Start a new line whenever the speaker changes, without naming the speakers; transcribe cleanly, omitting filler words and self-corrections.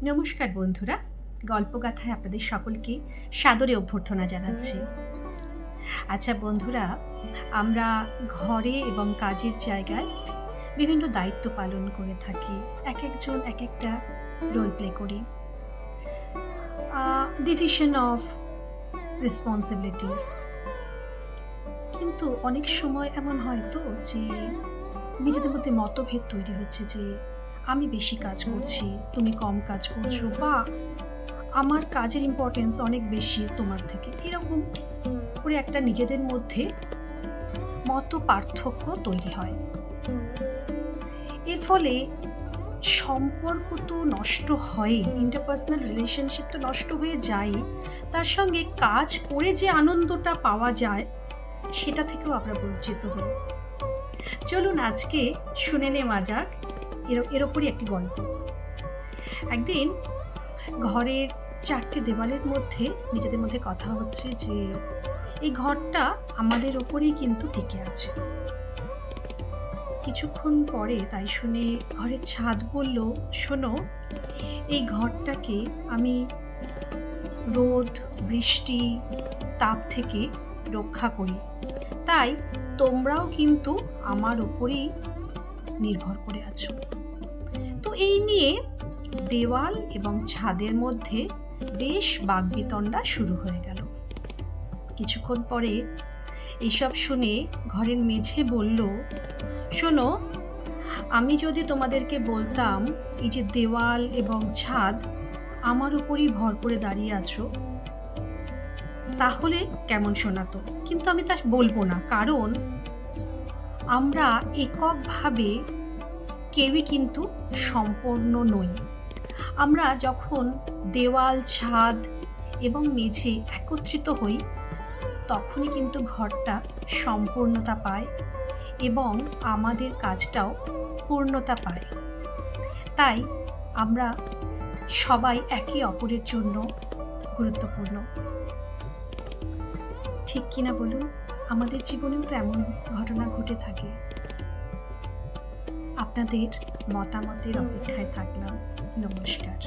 নমস্কার বন্ধুরা, গল্পগাথায় আপনাদের সকলকে সাদরে অভ্যর্থনা জানাচ্ছি। আচ্ছা বন্ধুরা, আমরা ঘরে এবং কাজের জায়গায় বিভিন্ন দায়িত্ব পালন করে থাকি। একেকজন একেকটা রোল প্লে করি। Division of responsibilities. কিন্তু অনেক সময় এমন হয় তো যে নিজেদের মধ্যে মতভেদ তৈরি হচ্ছে যে আমি বেশি কাজ করছি, তুমি কম কাজ করছো, বা আমার কাজের ইম্পর্টেন্স অনেক বেশি তোমার থেকে। এরকম করে একটা নিজেদের মধ্যে মত পার্থক্য তৈরি হয়। এর ফলে সম্পর্ক তো নষ্ট হয়ই, ইন্টারপার্সোনাল রিলেশনশিপ তো নষ্ট হয়ে যায়, তার সঙ্গে কাজ করে যে আনন্দটা পাওয়া যায় সেটা থেকেও আমরা বঞ্চিত হই। চলুন আজকে শুনে নেওয়া যাক এর ওপরই একটি গল্প। একদিন ঘরের 4টে দেওয়ালের মধ্যে নিজেদের মধ্যে কথা হচ্ছে যে এই ঘরটা আমাদের ওপরেই কিন্তু টিকে আছে। কিছুক্ষণ পরে তাই শুনে ঘরের ছাদ বলল, শোনো, এই ঘরটাকে আমি রোদ, বৃষ্টি, তাপ থেকে রক্ষা করি, তাই তোমরাও কিন্তু আমার ওপরেই নির্ভর করে আছো। তো এই নিয়ে দেওয়াল এবং ছাদের মধ্যে বেশ বাকবিতণ্ডা শুরু হয়ে গেল। কিছুক্ষণ পরে এইসব শুনে ঘরের মেঝে বলল, শোনো, আমি যদি তোমাদেরকে বলতাম এই যে দেওয়াল এবং ছাদ আমার উপরই ভর করে দাঁড়িয়ে আছো, তাহলে কেমন শোনাতো? কিন্তু আমি তা বলবো না, কারণ আমরা এককভাবে কেউই কিন্তু সম্পূর্ণ নই। আমরা যখন দেওয়াল, ছাদ এবং মেঝে একত্রিত হই, তখনই কিন্তু ঘরটা সম্পূর্ণতা পায় এবং আমাদের কাজটাও পূর্ণতা পায়। তাই আমরা সবাই একে অপরের জন্য গুরুত্বপূর্ণ। ঠিক কিনা বলুন? আমাদের জীবনেও তো এমন ঘটনা ঘটে থাকে। আপনাদের মতামতের অপেক্ষায় থাকলাম। নমস্কার।